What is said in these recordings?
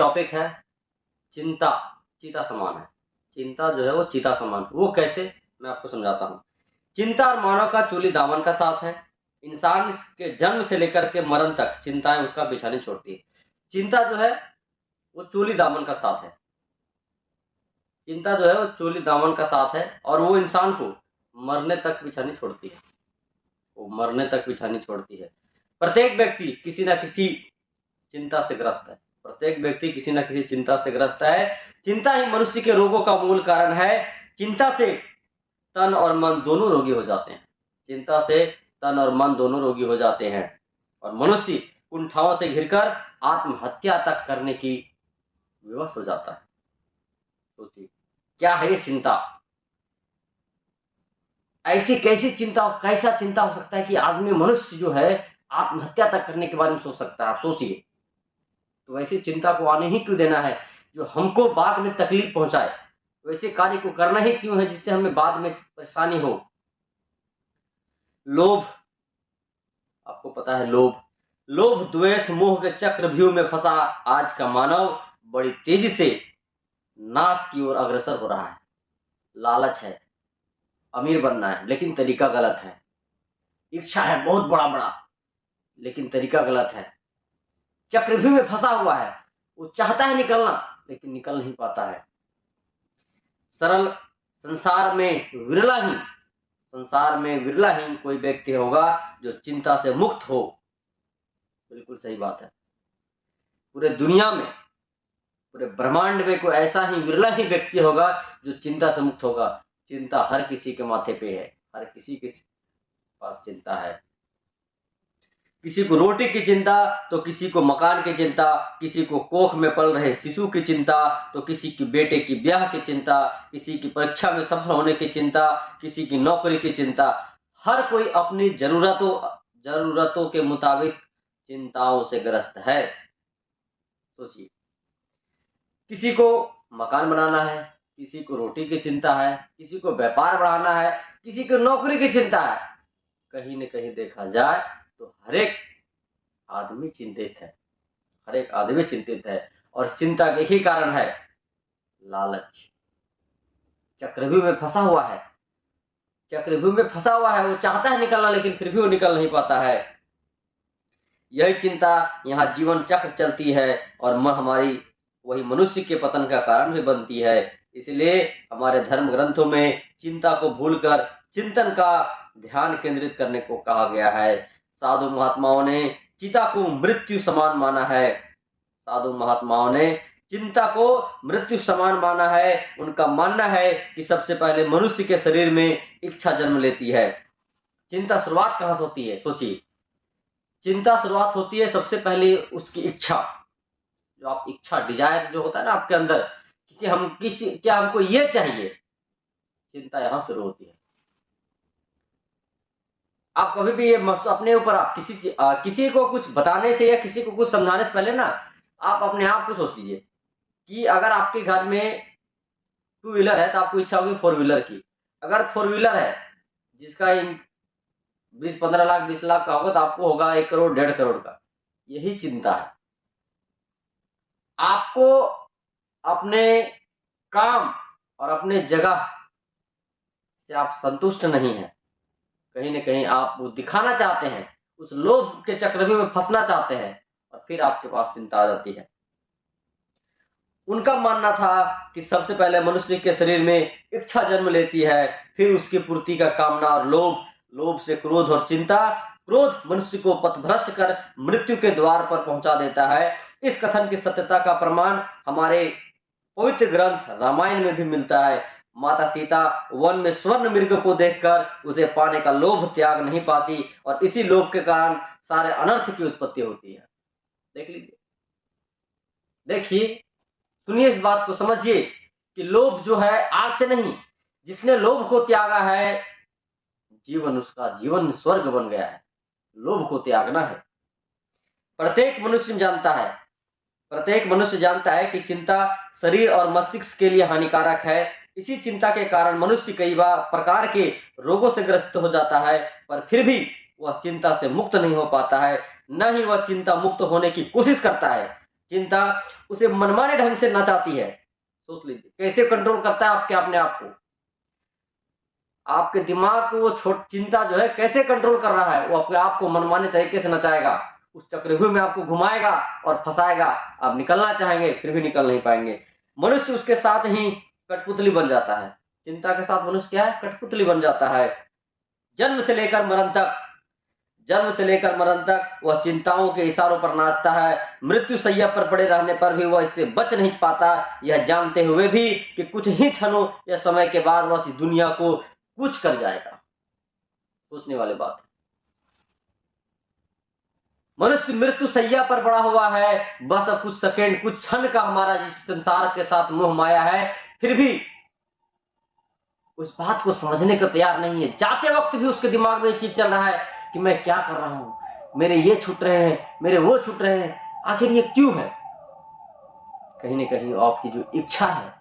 Topic है चिंता। चीता समान है, चिंता जो है वो चीता समान, वो कैसे, मैं आपको समझाता हूँ। चिंता और मानव का चूली दामन का साथ है। इंसान के जन्म से लेकर के मरण तक चिंताएं उसका पीछा नहीं छोड़ती है। चिंता जो है वो चूली दामन का साथ है। चिंता जो है वो चूली दामन का साथ है और वो इंसान को मरने तक पीछा नहीं छोड़ती है। वो मरने तक पीछा नहीं छोड़ती है। प्रत्येक व्यक्ति किसी न किसी चिंता से ग्रस्त है। प्रत्येक व्यक्ति किसी न किसी चिंता से ग्रस्त है। चिंता ही मनुष्य के रोगों का मूल कारण है। चिंता से तन और मन दोनों रोगी हो जाते हैं। चिंता से तन और मन दोनों रोगी हो जाते हैं और मनुष्य कुंठाओं से घिरकर आत्महत्या तक करने की विवश हो जाता है। सोचिए क्या है ये चिंता। ऐसी कैसी चिंता, कैसा चिंता हो सकता है कि आदमी मनुष्य जो है आत्महत्या तक करने के बारे में सोच सकता है। आप सोचिए, तो वैसी चिंता को आने ही क्यों देना है जो हमको बाद में तकलीफ पहुंचाए। वैसे कार्य को करना ही क्यों है जिससे हमें बाद में परेशानी हो। लोभ, आपको पता है लोभ द्वेष मोह के चक्रव्यूह में फंसा आज का मानव बड़ी तेजी से नाश की ओर अग्रसर हो रहा है। लालच है, अमीर बनना है, लेकिन तरीका गलत है। इच्छा है बहुत बड़ा बड़ा, लेकिन तरीका गलत है। चक्रव्यूह में फंसा हुआ है, वो चाहता है निकलना लेकिन निकल नहीं पाता है। सरल संसार में विरला ही कोई व्यक्ति होगा जो चिंता से मुक्त हो। बिल्कुल सही बात है। पूरे दुनिया में, पूरे ब्रह्मांड में कोई ऐसा ही विरला ही व्यक्ति होगा जो चिंता से मुक्त होगा। चिंता हर किसी के माथे पे है, हर किसी के पास चिंता है। किसी को रोटी की चिंता तो किसी को मकान की चिंता, किसी को कोख में पल रहे शिशु की चिंता तो किसी की बेटे की ब्याह की चिंता, किसी की परीक्षा में सफल होने की चिंता, किसी की नौकरी की चिंता। हर कोई अपनी जरूरतों के मुताबिक चिंताओं से ग्रस्त है। सोचिए, किसी को मकान बनाना है, किसी को रोटी की चिंता है, किसी को व्यापार बढ़ाना है, किसी को नौकरी की चिंता है। कहीं न कहीं देखा जाए तो हर एक आदमी चिंतित है, हर एक आदमी चिंतित है और चिंता के ही कारण है लालच। चक्रव्यूह में फंसा हुआ है, चक्रव्यूह में फंसा हुआ है। वो चाहता है निकलना लेकिन फिर भी वो निकल नहीं पाता है। यही चिंता यहाँ जीवन चक्र चलती है और हमारी वही मनुष्य के पतन का कारण भी बनती है। इसलिए हमारे धर्म ग्रंथों में चिंता को भूलकर चिंतन का ध्यान केंद्रित करने को कहा गया है। साधु महात्माओं ने चिता को मृत्यु समान माना है। साधु महात्माओं ने चिंता को मृत्यु समान माना है। उनका मानना है कि सबसे पहले मनुष्य के शरीर में इच्छा जन्म लेती है। चिंता शुरुआत कहां से होती है? सोचिए, चिंता शुरुआत होती है सबसे पहले उसकी इच्छा। जो आप इच्छा, डिजायर जो होता है ना आपके अंदर, क्या हमको ये चाहिए, चिंता यहां शुरू होती है। आप कभी भी ये अपने ऊपर आप किसी को कुछ बताने से या किसी को कुछ समझाने से पहले ना आप अपने आप को सोच लीजिए कि अगर आपके घर में टू व्हीलर है तो आपको इच्छा होगी फोर व्हीलर की। अगर फोर व्हीलर है जिसका 20-15 लाख 20 लाख का होगा तो आपको होगा 1 करोड़ 1.5 करोड़ का। यही चिंता है। आपको अपने काम और अपने जगह से आप संतुष्ट नहीं है। कहीं न कहीं आप वो दिखाना चाहते हैं, उस लोभ के चक्रव्यूह में फंसना चाहते हैं और फिर आपके पास चिंता आ जाती है। उनका मानना था कि सबसे पहले मनुष्य के शरीर में इच्छा जन्म लेती है, फिर उसकी पूर्ति का कामना और लोभ से क्रोध और चिंता, क्रोध मनुष्य को पथभ्रष्ट कर मृत्यु के द्वार पर पहुंचा देता है। इस कथन की सत्यता का प्रमाण हमारे पवित्र ग्रंथ रामायण में भी मिलता है। माता सीता वन में स्वर्ण मृग को देखकर उसे पाने का लोभ त्याग नहीं पाती और इसी लोभ के कारण सारे अनर्थ की उत्पत्ति होती है। देख लीजिए, देखिए, सुनिए, इस बात को समझिए कि लोभ जो है आज से नहीं, जिसने लोभ को त्यागा है उसका जीवन स्वर्ग बन गया है। लोभ को त्यागना है। प्रत्येक मनुष्य जानता है कि चिंता शरीर और मस्तिष्क के लिए हानिकारक है। इसी चिंता के कारण मनुष्य कई प्रकार के रोगों से ग्रसित हो जाता है, पर फिर भी वह चिंता से मुक्त नहीं हो पाता है, न ही वह चिंता मुक्त होने की कोशिश करता है। चिंता उसे मनमाने ढंग से नचाती है। सोच लीजिए कैसे कंट्रोल करता है आपके अपने आप को। आपके दिमाग को वो चिंता जो है कैसे कंट्रोल कर रहा है। वो अपने आप को मनमाने तरीके से नचाएगा, उस चक्रव्यूह में आपको घुमाएगा और फंसाएगा। आप निकलना चाहेंगे फिर भी निकल नहीं पाएंगे। मनुष्य उसके साथ ही कठपुतली बन जाता है। चिंता के साथ मनुष्य क्या है? कठपुतली बन जाता है। जन्म से लेकर मरण तक, जन्म से लेकर मरण तक वह चिंताओं के इशारों पर नाचता है। मृत्यु सैया पर पड़े रहने पर भी वह इससे बच नहीं पाता, यह जानते हुए भी कि कुछ ही क्षणों या समय के बाद वह इस दुनिया को कुछ कर जाएगा। सोचने वाली बात है। मनुष्य मृत्यु सैया पर पड़ा हुआ है, बस अब कुछ सेकेंड, कुछ क्षण का हमारा जिस संसार के साथ मोह माया है, फिर भी उस बात को समझने को तैयार नहीं है। जाते वक्त भी उसके दिमाग में ये चीज चल रहा है कि मैं क्या कर रहा हूं, मेरे ये छूट रहे हैं, मेरे वो छूट रहे हैं, आखिर ये क्यों है? कहीं ना कहीं आपकी जो इच्छा है,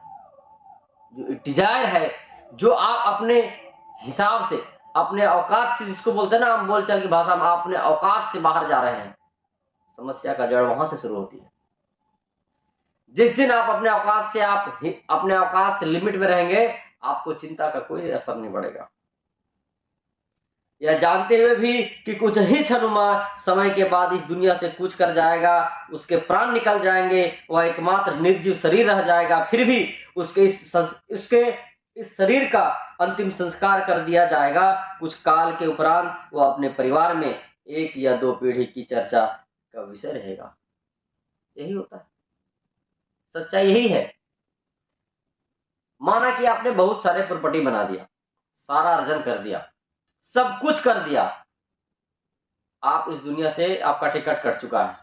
जो डिजायर है, जो आप अपने हिसाब से, अपने औकात से, जिसको बोलते हैं ना हम बोलचाल की भाषा में, आप अपने औकात से बाहर जा रहे हैं। समस्या का जड़ वहां से शुरू होती है। जिस दिन आप अपने औकात से, आप अपने औकात से लिमिट में रहेंगे, आपको चिंता का कोई असर नहीं पड़ेगा। यह जानते हुए भी कि कुछ ही क्षणों समय के बाद इस दुनिया से कूच कर जाएगा, उसके प्राण निकल जाएंगे, वह एकमात्र निर्जीव शरीर रह जाएगा, फिर भी उसके इस शरीर का अंतिम संस्कार कर दिया जाएगा। कुछ काल के उपरांत वह अपने परिवार में 1 या 2 पीढ़ी की चर्चा का विषय रहेगा। यही होता है, सच्चाई यही है। माना कि आपने बहुत सारे प्रॉपर्टी बना दिया, सारा अर्जन कर दिया, सब कुछ कर दिया, आप इस दुनिया से, आपका टिकट कट चुका है।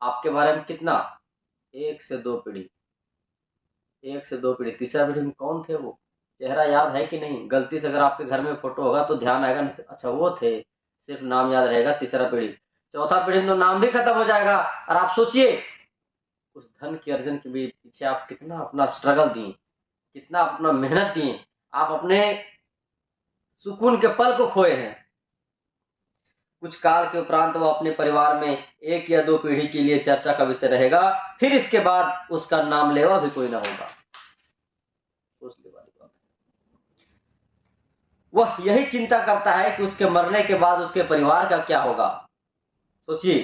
आपके बारे में कितना? 1 से 2 पीढ़ी, 1 से 2 पीढ़ी। तीसरा पीढ़ी में कौन थे वो? चेहरा याद है कि नहीं? गलती से अगर आपके घर में फोटो होगा तो ध्यान आएगा, नहीं अच्छा वो थे, सिर्फ नाम याद रहेगा। तीसरा पीढ़ी, चौथा पीढ़ी में तो नाम भी खत्म हो जाएगा। और आप सोचिए उस धन के अर्जन के पीछे आप कितना अपना स्ट्रगल दिए, कितना अपना मेहनत दिए, आप अपने सुकून के पल को खोए हैं। कुछ काल के उपरांत वो अपने परिवार में 1 या 2 पीढ़ी के लिए चर्चा का विषय रहेगा, फिर इसके बाद उसका नाम लेवा भी कोई ना होगा। वह यही चिंता करता है कि उसके मरने के बाद उसके परिवार का क्या होगा। सोचिए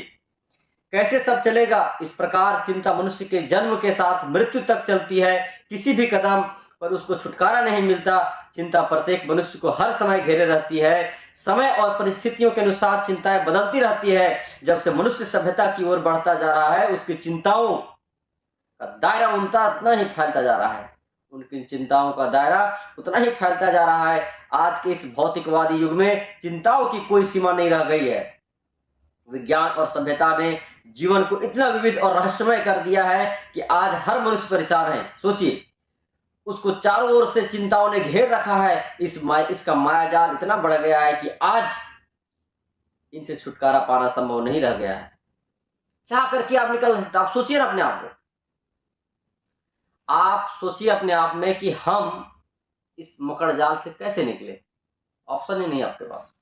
कैसे सब चलेगा। इस प्रकार चिंता मनुष्य के जन्म के साथ मृत्यु तक चलती है, किसी भी कदम पर उसको छुटकारा नहीं मिलता। चिंता प्रत्येक मनुष्य को हर समय घेरे रहती है। समय और परिस्थितियों के अनुसार चिंताएं बदलती रहती है। जब से मनुष्य सभ्यता की ओर बढ़ता जा रहा है, उसकी चिंताओं का दायरा उतना ही फैलता जा रहा है, उनकी चिंताओं का दायरा उतना ही फैलता जा रहा है। आज के इस भौतिकवादी युग में चिंताओं की कोई सीमा नहीं रह गई है। विज्ञान और सभ्यता ने जीवन को इतना विविध और रहस्यमय कर दिया है कि आज हर मनुष्य परेशान है। सोचिए उसको चारों ओर से चिंताओं ने घेर रखा है। इसका मायाजाल इतना बढ़ गया है कि आज इनसे छुटकारा पाना संभव नहीं रह गया है। चाह करके आप निकल सकते। आप सोचिए ना अपने आप को, आप सोचिए अपने आप में कि हम इस मकड़ जाल से कैसे निकले। ऑप्शन ही नहीं आपके पास,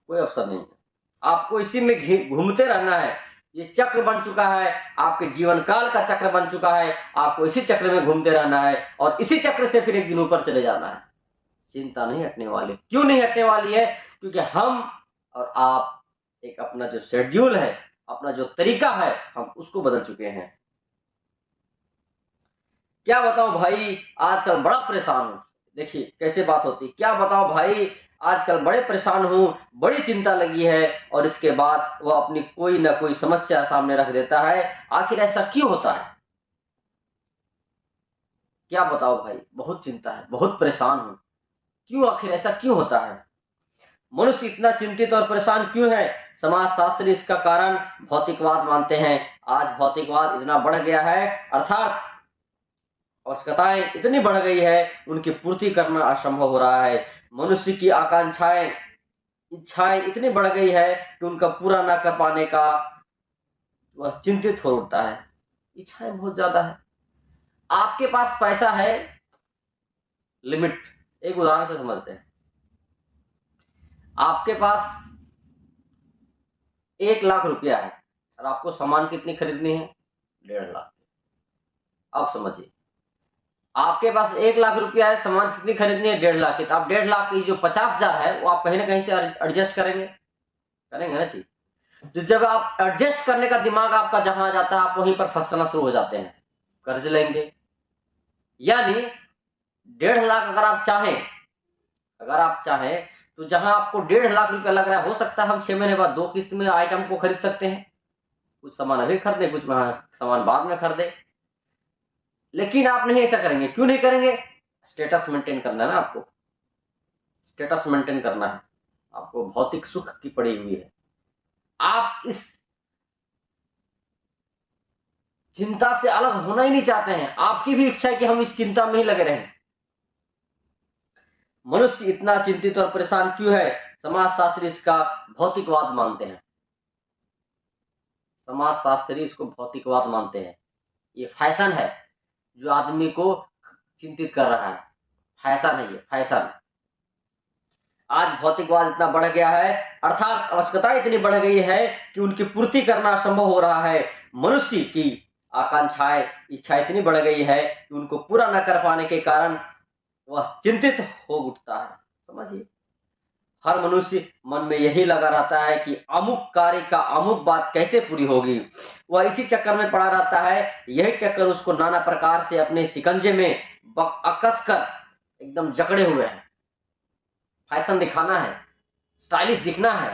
कोई ऑप्शन नहीं है। आपको इसी में घूमते रहना है। ये चक्र बन चुका है, आपके जीवन काल का चक्र बन चुका है। आपको इसी चक्र में घूमते रहना है और इसी चक्र से फिर एक दिन ऊपर चले जाना है। चिंता नहीं हटने वाली। क्यों नहीं हटने वाली है? क्योंकि हम और आप एक अपना जो शेड्यूल है, अपना जो तरीका है, हम उसको बदल चुके हैं। क्या बताऊं भाई, आजकल बड़ा परेशान हूं। देखिए कैसे बात होती। क्या बताओ भाई, आजकल बड़े परेशान हूं, बड़ी चिंता लगी है, और इसके बाद वह अपनी कोई ना कोई समस्या सामने रख देता है। आखिर ऐसा क्यों होता है? क्या बताओ भाई, बहुत चिंता है, बहुत परेशान हूं। क्यों? आखिर ऐसा क्यों होता है? मनुष्य इतना चिंतित और परेशान क्यों है? समाज शास्त्री इसका कारण भौतिकवाद मानते हैं। आज भौतिकवाद इतना बढ़ गया है, अर्थात आवश्यकताएं इतनी बढ़ गई है, उनकी पूर्ति करना असंभव हो रहा है। मनुष्य की आकांक्षाएं, इच्छाएं इतनी बढ़ गई है कि उनका पूरा ना कर पाने का वह चिंतित हो उठता है। इच्छाएं बहुत ज्यादा है। आपके पास पैसा है, लिमिट। एक उदाहरण से समझते हैं। आपके पास 1 लाख रुपया है और आपको सामान कितनी खरीदनी है? 1.5 लाख। अब समझिए, आपके पास 1 लाख रुपया है, सामान कितनी खरीदनी है? 1.5 लाख की। तो आप 1.5 लाख की जो 50,000 है वो आप कहीं ना कहीं से एडजस्ट करेंगे ना जी। तो जब आप एडजस्ट करने का दिमाग आपका जहां जाता है, आप वहीं पर फंसना शुरू हो जाते हैं, कर्ज लेंगे। यानी 1.5 लाख अगर आप चाहें तो जहां आपको 1.5 लाख रुपया लग रहा है, हो सकता है हम 6 महीने बाद 2 किस्त में आइटम को खरीद सकते हैं। कुछ सामान अभी खरीदे, कुछ सामान बाद में खरीदे, लेकिन आप नहीं ऐसा करेंगे। क्यों नहीं करेंगे? स्टेटस मेंटेन करना है ना आपको, स्टेटस मेंटेन करना है आपको, भौतिक सुख की पड़ी हुई है। आप इस चिंता से अलग होना ही नहीं चाहते हैं, आपकी भी इच्छा है कि हम इस चिंता में ही लगे रहें। मनुष्य इतना चिंतित और परेशान क्यों है? समाजशास्त्री इसका भौतिकवाद मानते हैं। समाजशास्त्री इसको भौतिकवाद मानते हैं। ये फैशन है जो आदमी को चिंतित कर रहा है, फैशन है ये, फैशन। आज भौतिकवाद इतना बढ़ गया है, अर्थात आवश्यकता इतनी बढ़ गई है कि उनकी पूर्ति करना असंभव हो रहा है। मनुष्य की आकांक्षाएं, इच्छा इतनी बढ़ गई है कि उनको पूरा न कर पाने के कारण वह चिंतित हो उठता है। समझिए, हर मनुष्य मन में यही लगा रहता है कि अमुक कार्य का अमुक बात कैसे पूरी होगी। वह इसी चक्कर में पड़ा रहता है। यही चक्कर उसको नाना प्रकार से अपने शिकंजे में अकस कर एकदम जकड़े हुए हैं। फैशन दिखाना है, स्टाइलिश दिखना है,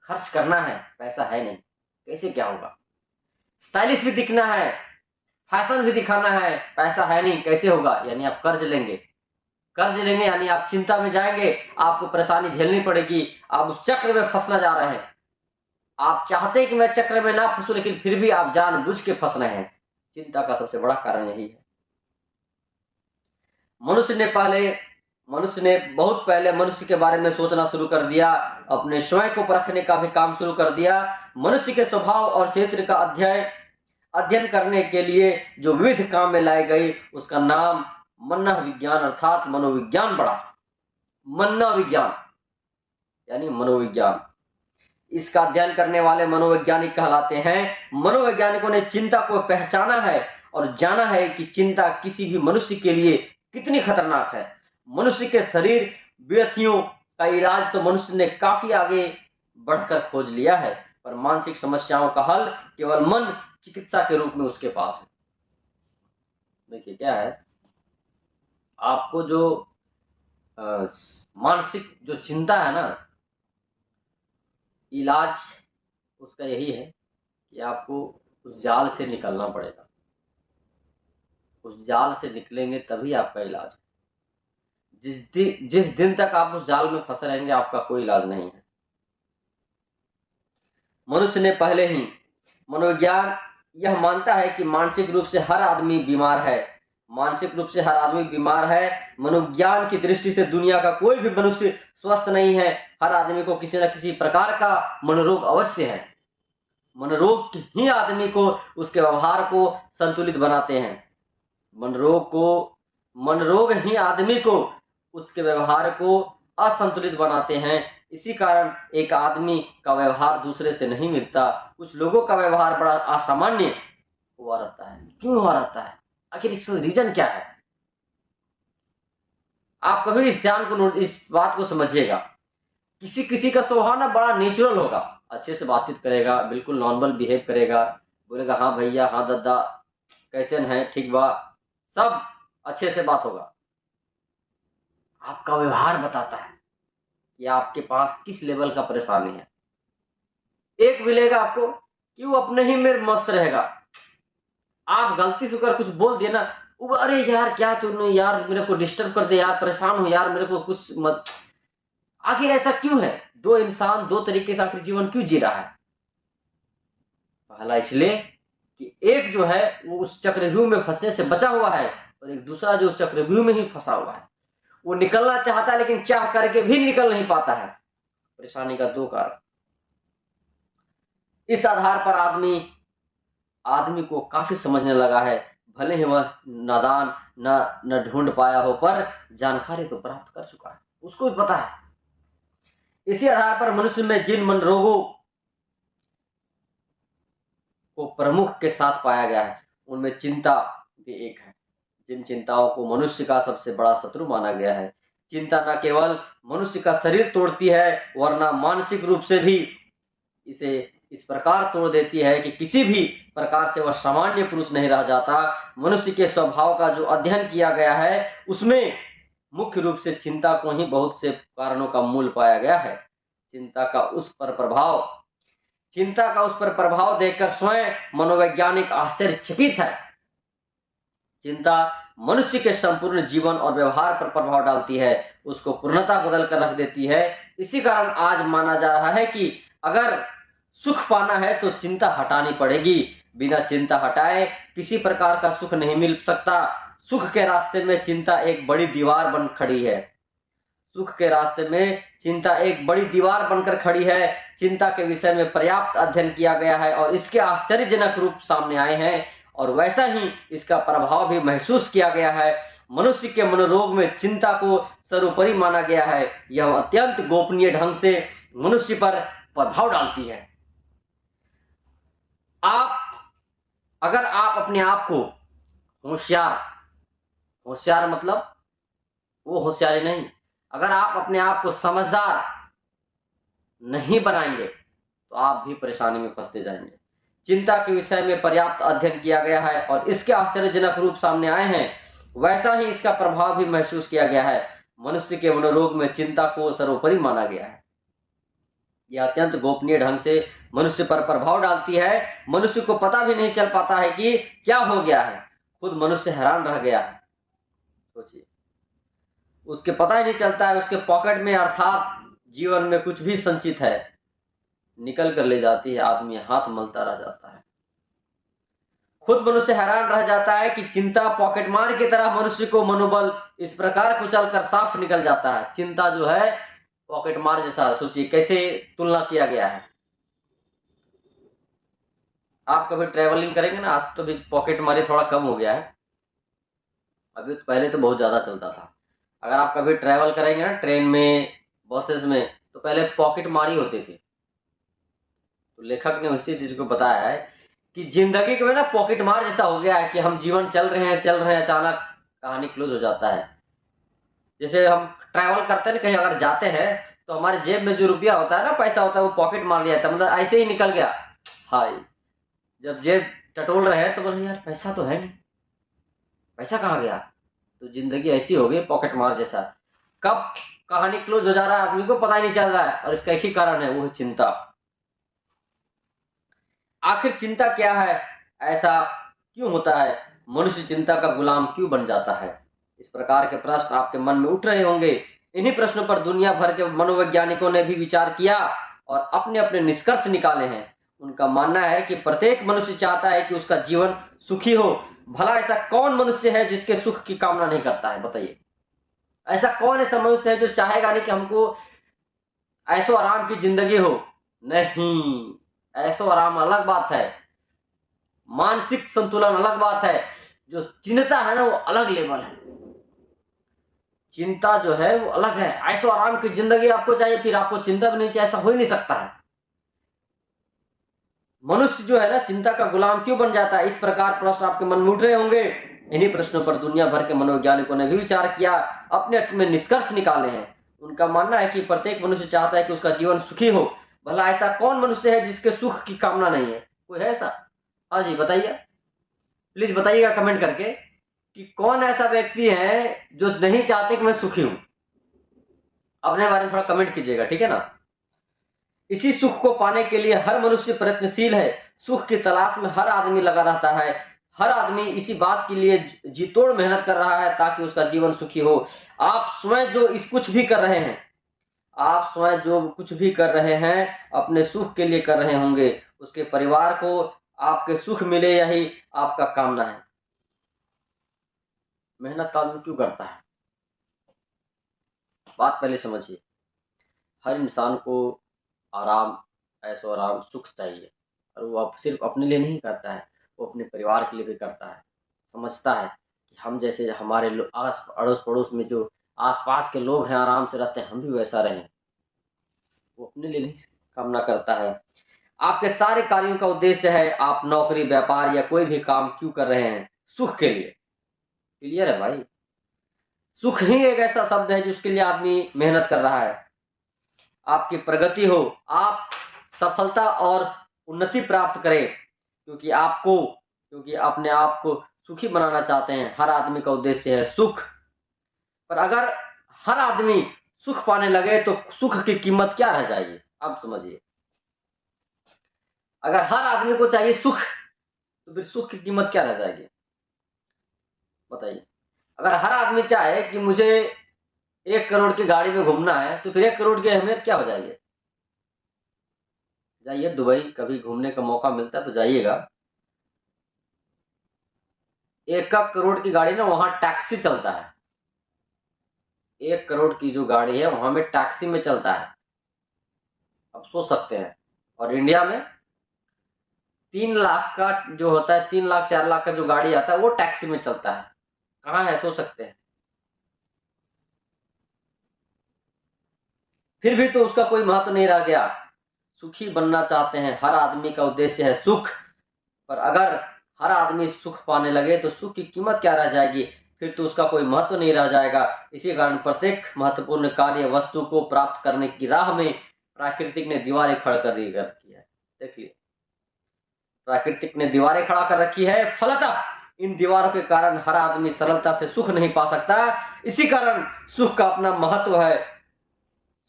खर्च करना है, पैसा है नहीं, कैसे क्या होगा? स्टाइलिश भी दिखना है, फैशन भी दिखाना है, पैसा है नहीं, कैसे होगा? यानी आप कर्ज लेंगे यानी आप चिंता में जाएंगे, आपको परेशानी झेलनी पड़ेगी, आप उस चक्र में फंसना जा रहे हैं। आप चाहते हैं कि मैं चक्र में ना फंसू, लेकिन फिर भी आप जानबूझ के फंस रहे हैं। चिंता का सबसे बड़ा कारण यही है। मनुष्य ने बहुत पहले मनुष्य के बारे में सोचना शुरू कर दिया, अपने स्वयं को परखने का भी काम शुरू कर दिया। मनुष्य के स्वभाव और चरित्र का अध्ययन करने के लिए जो विविध काम में लाई गई, उसका नाम मनः विज्ञान अर्थात मनोविज्ञान पड़ा। मनः विज्ञान यानी मनोविज्ञान। इसका अध्ययन करने वाले मनोवैज्ञानिक कहलाते हैं। मनोवैज्ञानिकों ने चिंता को पहचाना है और जाना है कि चिंता किसी भी मनुष्य के लिए कितनी खतरनाक है। मनुष्य के शरीर व्यथियों का इलाज तो मनुष्य ने काफी आगे बढ़कर खोज लिया है, पर मानसिक समस्याओं का हल केवल मन चिकित्सा के रूप में उसके पास है। देखिए क्या है, आपको जो मानसिक जो चिंता है ना, इलाज उसका यही है कि आपको उस जाल से निकलना पड़ेगा। उस जाल से निकलेंगे तभी आपका इलाज है। जिस दिन तक आप उस जाल में फंसे रहेंगे, आपका कोई इलाज नहीं है। मनुष्य ने पहले ही, मनोविज्ञान यह मानता है कि मानसिक रूप से हर आदमी बीमार है। मानसिक रूप से हर आदमी बीमार है। मनोविज्ञान की दृष्टि से दुनिया का कोई भी मनुष्य स्वस्थ नहीं है। हर आदमी को किसी न किसी प्रकार का मनोरोग अवश्य है। मनोरोग ही आदमी को, उसके व्यवहार को संतुलित बनाते हैं। मनोरोग ही आदमी को, उसके व्यवहार को असंतुलित बनाते हैं। इसी कारण एक आदमी का व्यवहार दूसरे से नहीं मिलता। कुछ लोगों का व्यवहार बड़ा असामान्य हुआ रहता है। क्यों हुआ रहता है? आखिर इसका रीजन क्या है? आप कभी इस बात को समझिएगा। किसी किसी का स्वभाव ना बड़ा नेचुरल होगा, अच्छे से बातचीत करेगा, बिल्कुल नॉर्मल बिहेव करेगा, बोलेगा हाँ भैया, हाँ दादा, कैसे है, ठीक बा, सब अच्छे से बात होगा। आपका व्यवहार बताता है कि आपके पास किस लेवल का परेशानी है। एक मिलेगा आपको कि वो अपने ही में मस्त रहेगा। आप गलती से अगर कुछ बोल दिए ना, वो अरे यार क्या तूने यार मेरे को डिस्टर्ब कर दे यार, परेशान हो यार, मेरे को कुछ मत। आखिर ऐसा क्यों है? दो इंसान दो तरीके से आखिर जीवन क्यों जी रहा है? पहला इसलिए कि एक जो है वो उस चक्रव्यूह में फंसने से बचा हुआ है, और एक दूसरा जो चक्रव्यूह में ही फंसा हुआ है। वो निकलना चाहता है लेकिन चाह करके भी निकल नहीं पाता है। परेशानी का दो कारण। इस आधार पर आदमी को काफी समझने लगा है। भले ही वह नादान न ढूंढ पाया हो, पर जानकारी तो प्राप्त कर चुका है, उसको भी पता है। इसी आधार पर मनुष्य में जिन मन रोगों को प्रमुख के साथ पाया गया है, उनमें चिंता भी एक है। जिन चिंताओं को मनुष्य का सबसे बड़ा शत्रु माना गया है। चिंता न केवल मनुष्य का शरीर तोड़ती है, वरना मानसिक रूप से भी इसे इस प्रकार तोड़ देती है कि किसी भी प्रकार से वह सामान्य पुरुष नहीं रह जाता। मनुष्य के स्वभाव का जो अध्ययन किया गया है, उसमें मुख्य रूप से चिंता को ही बहुत से कारणों का मूल पाया गया है। चिंता का उस पर प्रभाव देखकर स्वयं मनोवैज्ञानिक आश्चर्यचकित है। चिंता मनुष्य के संपूर्ण जीवन और व्यवहार पर प्रभाव डालती है, उसको पूर्णतः बदल कर रख देती है। इसी कारण आज माना जा रहा है कि अगर सुख पाना है तो चिंता हटानी पड़ेगी। बिना चिंता हटाए किसी प्रकार का सुख नहीं मिल सकता। सुख के रास्ते में चिंता एक बड़ी दीवार बन खड़ी है। सुख के रास्ते में चिंता एक बड़ी दीवार बनकर खड़ी है। चिंता के विषय में पर्याप्त अध्ययन किया गया है और इसके आश्चर्यजनक रूप सामने आए हैं, और वैसा ही इसका प्रभाव भी महसूस किया गया है। मनुष्य के मनोरोग में चिंता को सर्वोपरि माना गया है। यह अत्यंत गोपनीय ढंग से मनुष्य पर प्रभाव डालती है। अगर आप अपने आप को होशियार मतलब वो होशियारी नहीं, अगर आप अपने आप को समझदार नहीं बनाएंगे तो आप भी परेशानी में फंसते जाएंगे। चिंता के विषय में पर्याप्त अध्ययन किया गया है और इसके आश्चर्यजनक रूप सामने आए हैं, वैसा ही इसका प्रभाव भी महसूस किया गया है। मनुष्य के मनोरोग में चिंता को सर्वोपरि माना गया है। यह अत्यंत गोपनीय ढंग से मनुष्य पर प्रभाव डालती है। मनुष्य को पता भी नहीं चल पाता है कि क्या हो गया है। खुद मनुष्य हैरान रह गया है। सोचिए, उसके पता ही नहीं चलता है, उसके पॉकेट में अर्थात जीवन में कुछ भी संचित है, निकल कर ले जाती है, आदमी हाथ मलता रह जाता है। खुद मनुष्य हैरान रह जाता है कि चिंता पॉकेट मार की तरह मनुष्य को मनोबल इस प्रकार कुचल कर साफ निकल जाता है। चिंता जो है पॉकेट मार जैसा, सोचिए कैसे तुलना किया गया है। आप कभी ट्रेवलिंग करेंगे ना, आज तो भी पॉकेट मारी थोड़ा कम हो गया है, अभी तो पहले तो बहुत ज्यादा चलता था। अगर आप कभी ट्रैवल करेंगे ना, ट्रेन में, बसेस में, तो पहले पॉकेट मारी होती थी। तो लेखक ने उसी चीज को बताया है कि जिंदगी में ना पॉकेट मार जैसा हो गया है कि हम जीवन चल रहे हैं, अचानक कहानी क्लोज हो जाता है। जैसे हम ट्रैवल करते हैं, कहीं अगर जाते हैं तो हमारे जेब में जो रुपया होता है ना, पैसा होता है, वो पॉकेट मार लिया जाता है, मतलब ऐसे ही निकल गया। हाय, जब जेब टटोल रहे हैं तो बोले यार पैसा तो है नहीं, पैसा कहाँ गया। तो जिंदगी ऐसी हो गई पॉकेट मार जैसा, कब कहानी क्लोज हो जा रहा है आदमी को पता ही नहीं चल रहा है। और इसका एक ही कारण है, वो है चिंता। आखिर चिंता क्या है, ऐसा क्यों होता है, मनुष्य चिंता का गुलाम क्यों बन जाता है। इस प्रकार के प्रश्न आपके मन में उठ रहे होंगे। इन्हीं प्रश्नों पर दुनिया भर के मनोवैज्ञानिकों ने भी विचार किया और अपने अपने निष्कर्ष निकाले हैं। उनका मानना है कि प्रत्येक मनुष्य चाहता है कि उसका जीवन सुखी हो। भला ऐसा कौन मनुष्य है जिसके सुख की कामना नहीं करता है, बताइए। ऐसा कौन ऐसा मनुष्य है जो चाहेगा नहीं कि हमको ऐशो आराम की जिंदगी हो। नहीं, ऐशो आराम अलग बात है, मानसिक संतुलन अलग बात है। जो चिंता है ना, वो अलग लेवल है। चिंता जो है वो अलग है। ऐशो आराम की जिंदगी आपको चाहिए, फिर आपको चिंता भी नहीं चाहिए, ऐसा हो ही नहीं सकता है। मनुष्य जो है ना चिंता का गुलाम क्यों बन जाता है, इस प्रकार प्रश्न आपके मन में उठ रहे होंगे। इन्हीं प्रश्नों पर दुनिया भर के मनोवैज्ञानिकों ने भी विचार किया, अपने अपने निष्कर्ष निकाले हैं। उनका मानना है कि प्रत्येक मनुष्य चाहता है कि उसका जीवन सुखी हो। भला ऐसा कौन मनुष्य है जिसके सुख की कामना नहीं है, कोई है ऐसा? हाँ जी बताइए, प्लीज बताइएगा कमेंट करके कि कौन ऐसा व्यक्ति है जो नहीं चाहते कि मैं सुखी हूं। अपने बारे में थोड़ा कमेंट कीजिएगा, ठीक है ना। इसी सुख को पाने के लिए हर मनुष्य प्रयत्नशील है। सुख की तलाश में हर आदमी लगा रहता है। हर आदमी इसी बात के लिए जी तोड़ मेहनत कर रहा है ताकि उसका जीवन सुखी हो। आप स्वयं जो इस कुछ भी कर रहे हैं, आप स्वयं जो कुछ भी कर रहे हैं अपने सुख के लिए कर रहे होंगे। उसके परिवार को आपके सुख मिले, यही आपका कामना है। मेहनत आदमी क्यों करता है, बात पहले समझिए। हर इंसान को आराम, ऐशो आराम, सुख चाहिए, और वो सिर्फ अपने लिए नहीं करता है, वो अपने परिवार के लिए भी करता है। समझता है कि हम जैसे हमारे आस अड़ोस पड़ोस में जो आसपास के लोग हैं आराम से रहते हैं, हम भी वैसा रहें। वो अपने लिए नहीं कामना करता है। आपके सारे कार्यों का उद्देश्य है, आप नौकरी, व्यापार या कोई भी काम क्यों कर रहे हैं? सुख के लिए। क्लियर है भाई? सुख ही एक ऐसा शब्द है जिसके लिए आदमी मेहनत कर रहा है। आपकी प्रगति हो, आप सफलता और उन्नति प्राप्त करें, क्योंकि अपने आप को सुखी बनाना चाहते हैं। हर आदमी का उद्देश्य है सुख। पर अगर हर आदमी सुख पाने लगे तो सुख की कीमत क्या रह जाएगी? अब समझिए, अगर हर आदमी को चाहिए सुख तो फिर सुख की कीमत क्या रह जाएगी? बताइए। अगर हर आदमी चाहे कि मुझे 1 करोड़ की गाड़ी में घूमना है तो फिर 1 करोड़ की अहमियत क्या हो जाएगी? जाइए दुबई, कभी घूमने का मौका मिलता है तो जाइएगा। 1 करोड़ की गाड़ी ना, वहां टैक्सी चलता है। 1 करोड़ की जो गाड़ी है वहां में टैक्सी में चलता है। अब सोच सकते हैं। और इंडिया में 3 लाख का जो होता है, 3 लाख 4 लाख का जो गाड़ी आता है वो टैक्सी में चलता है। कहाँ है? सोच सकते हैं। फिर भी तो उसका कोई महत्व नहीं रह गया। सुखी बनना चाहते हैं, हर आदमी का उद्देश्य है सुख। पर अगर हर आदमी सुख पाने लगे तो सुख की कीमत क्या रह जाएगी? फिर तो उसका कोई महत्व नहीं रह जाएगा। इसी कारण प्रत्येक महत्वपूर्ण कार्य वस्तु को प्राप्त करने की राह में प्राकृतिक ने दीवारें खड़ा कर रखी है। देखिए, प्राकृतिक ने दीवारें खड़ा कर रखी है, फलतः इन दीवारों के कारण हर आदमी सरलता से सुख नहीं पा सकता। इसी कारण सुख का अपना महत्व है।